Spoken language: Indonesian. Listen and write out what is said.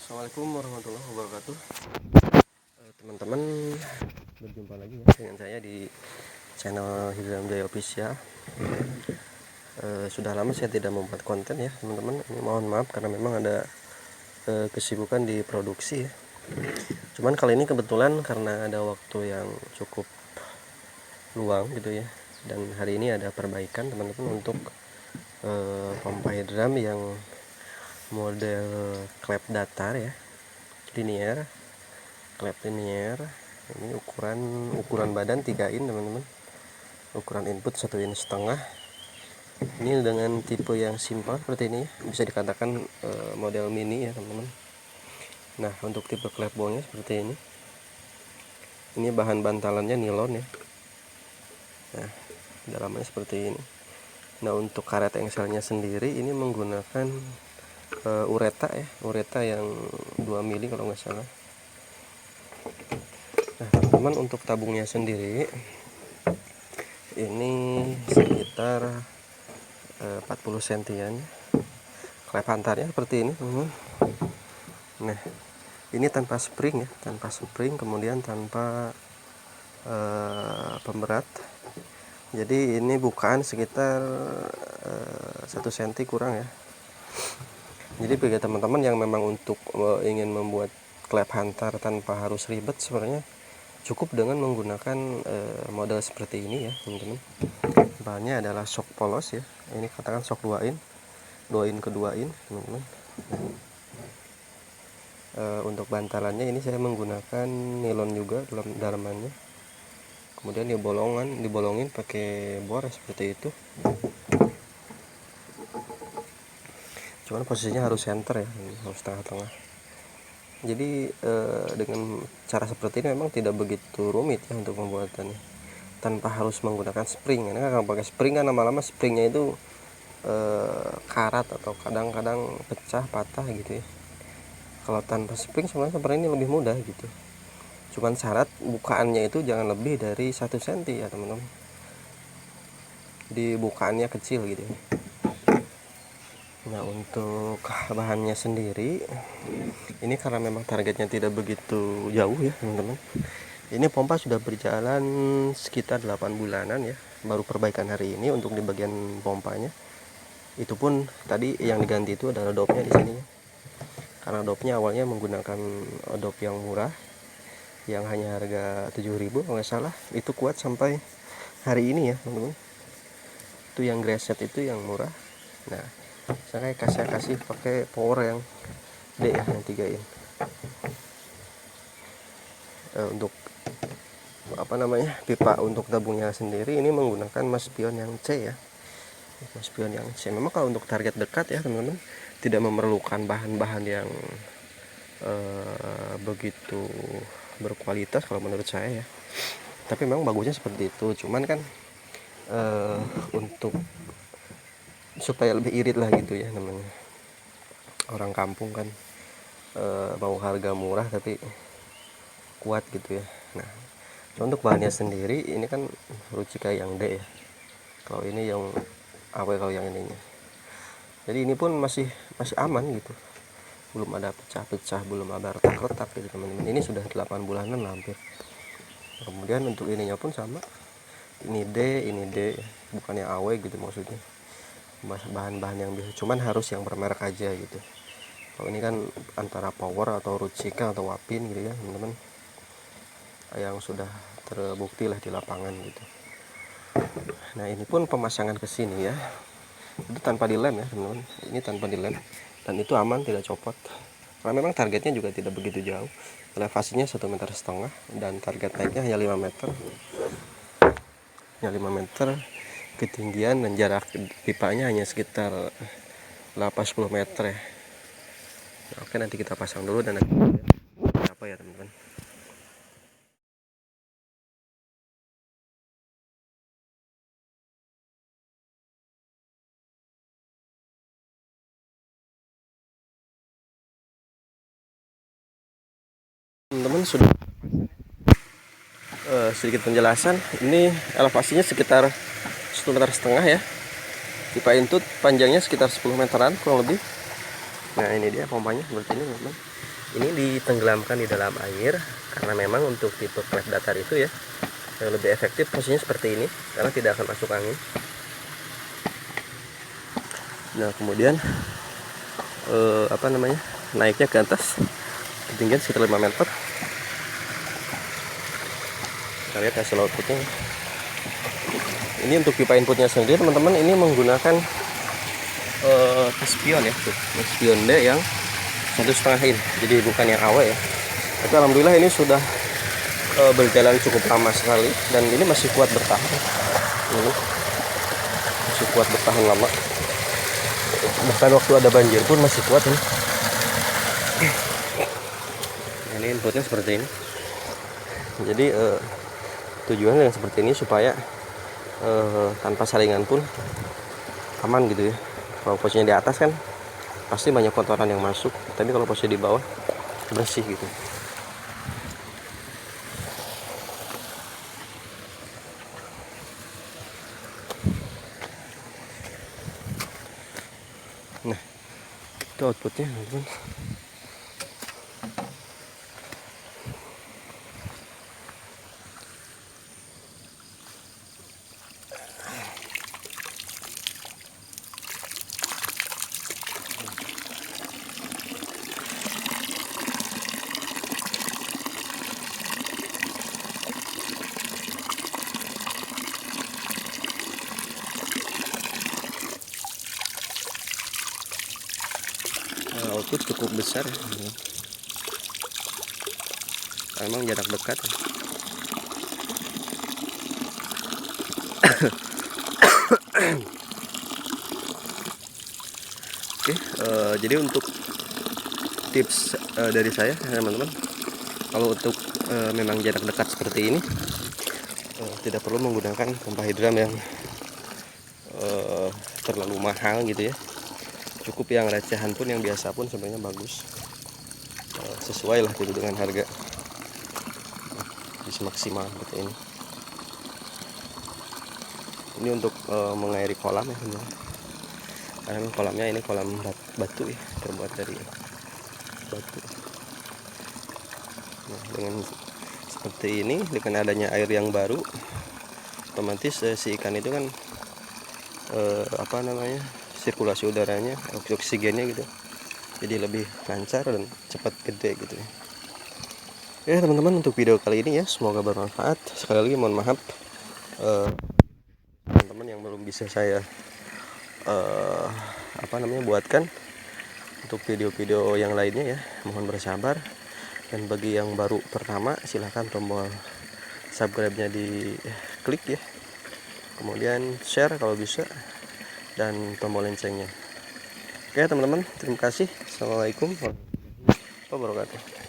Assalamualaikum warahmatullahi wabarakatuh. Teman-teman, berjumpa lagi ya dengan saya di channel Hidram Jaya Official. Sudah lama saya tidak membuat konten ya teman-teman. Ini mohon maaf karena memang ada kesibukan di produksi ya. Cuman kali ini kebetulan karena ada waktu yang cukup luang gitu ya. Dan hari ini ada perbaikan teman-teman untuk pompa hidram yang model klep datar ya, linear, klep linear. Ini ukuran badan 3 in teman-teman, ukuran input 1,5 in. Ini dengan tipe yang simpel seperti ini, bisa dikatakan model mini ya teman-teman. Nah, untuk tipe klep bownya seperti ini. Ini bahan bantalannya nilon ya. Nah, dalamannya seperti ini. Nah, untuk karet engselnya sendiri ini menggunakan ureta ya, ureta yang 2 mili kalau nggak salah. Nah teman-teman, untuk tabungnya sendiri ini sekitar 40 sentian. Klep hantarnya seperti ini teman-teman. Nah ini tanpa spring ya, tanpa spring, kemudian tanpa pemberat. Jadi ini bukaan sekitar 1 cm kurang ya. Jadi bagi teman-teman yang memang untuk ingin membuat klep hantar tanpa harus ribet, sebenarnya cukup dengan menggunakan model seperti ini ya teman-teman. Bahannya adalah shock polos ya. Ini katakan shock 2 in, 2 in ke 2 in teman-teman. Untuk bantalannya ini saya menggunakan nilon juga dalam dalamannya. Kemudian dibolongin pakai bor seperti itu. Cuman posisinya harus center ya, harus tengah-tengah. Jadi dengan cara seperti ini memang tidak begitu rumit ya untuk pembuatannya, tanpa harus menggunakan spring. Karena kalau pakai spring kan lama-lama springnya itu karat atau kadang-kadang pecah, patah gitu ya. Kalau tanpa spring sebenarnya seperti ini lebih mudah gitu. Cuman syarat bukaannya itu jangan lebih dari 1 cm ya teman-teman. Di bukaannya kecil gitu ya. Nah untuk bahannya sendiri ini karena memang targetnya tidak begitu jauh ya teman-teman. Ini pompa sudah berjalan sekitar 8 bulanan ya. Baru perbaikan hari ini untuk di bagian pompanya. Itu pun tadi yang diganti itu adalah dopnya di sini ya. Karena dopnya awalnya menggunakan dop yang murah, yang hanya harga 7.000 kalau nggak salah. Itu kuat sampai hari ini ya teman-teman. Itu yang Graset itu yang murah. Nah saya kasih pakai power yang D ya, yang 3 in. Untuk pipa untuk tabungnya sendiri ini menggunakan mas pion yang C ya, mas pion yang C. Memang kalau untuk target dekat ya teman-teman, tidak memerlukan bahan-bahan yang begitu berkualitas kalau menurut saya ya. Tapi memang bagusnya seperti itu. Cuman kan untuk supaya lebih irit lah gitu ya namanya. Orang kampung kan mau harga murah tapi kuat gitu ya. Nah untuk bahannya sendiri ini kan Ruchika yang D ya. Kalau ini yang AW, kalau yang ininya. Jadi ini pun masih aman gitu. Belum ada pecah-pecah, belum ada retak-retak gitu teman-teman. Ini sudah 8 bulanan hampir. Kemudian untuk ininya pun sama. Ini D, bukannya AW gitu maksudnya. Bahan-bahan yang biasa, cuman harus yang bermerek aja gitu. Kalau ini kan antara Power atau Ruchika atau Wapin gitu ya teman-teman, yang sudah terbukti lah di lapangan gitu. Nah ini pun pemasangan ke sini ya, itu tanpa dilem ya teman-teman. Ini tanpa dilem dan itu aman, tidak copot. Karena memang targetnya juga tidak begitu jauh. Elevasinya 1,5 meter dan target naiknya hanya 5 meter. Hanya 5 meter ketinggian, dan jarak pipanya hanya sekitar 8-10 meter ya. Nah, oke, nanti kita pasang dulu dan nanti apa ya teman-teman. Teman-teman sudah sedikit penjelasan. Ini elevasinya sekitar 1,5 meter ya. Pipa input panjangnya sekitar 10 meteran kurang lebih. Nah ini dia pompanya seperti ini teman-teman. Ini ditenggelamkan di dalam air karena memang untuk tipe klep datar itu ya lebih efektif posisinya seperti ini karena tidak akan masuk angin. Nah kemudian naiknya ke atas ketinggian sekitar 5 meter. Kita lihat hasil outputnya. Ini untuk pipa inputnya sendiri teman-teman, ini menggunakan spion ya, spion D yang 1,5 in, jadi bukan yang AW ya. Tapi alhamdulillah ini sudah berjalan cukup lama sekali dan ini masih kuat bertahan. Ini masih kuat bertahan lama. Bahkan waktu ada banjir pun masih kuat ini. Ini inputnya seperti ini. Jadi tujuannya yang seperti ini supaya tanpa saringan pun aman gitu ya. Kalau posisinya di atas kan pasti banyak kotoran yang masuk, tapi kalau posisi di bawah bersih gitu. Nah itu outputnya teman-teman. Output cukup besar ya. Emang jarak dekat ya. Oke, jadi untuk tips dari saya teman-teman, kalau untuk memang jarak dekat seperti ini tidak perlu menggunakan pompa hidram yang terlalu mahal gitu ya. Cukup yang recehan pun, yang biasa pun sebenarnya bagus. Sesuai lah gitu dengan harga. Bisa maksimal seperti ini. Ini untuk mengairi kolam ya teman-teman. Karena kolamnya ini kolam batu ya, terbuat dari batu. Nah, dengan seperti ini, dengan adanya air yang baru, otomatis si ikan itu kan sirkulasi udaranya, oksigennya gitu, jadi lebih lancar dan cepat gede gitu ya. Ya teman-teman, untuk video kali ini ya semoga bermanfaat. Sekali lagi mohon maaf teman-teman yang belum bisa saya buatkan untuk video-video yang lainnya ya, mohon bersabar. Dan bagi yang baru pertama, silahkan tombol subscribe-nya diklik ya, kemudian share kalau bisa, dan tombol loncengnya. Oke teman-teman, terima kasih. Assalamualaikum warahmatullahi wabarakatuh.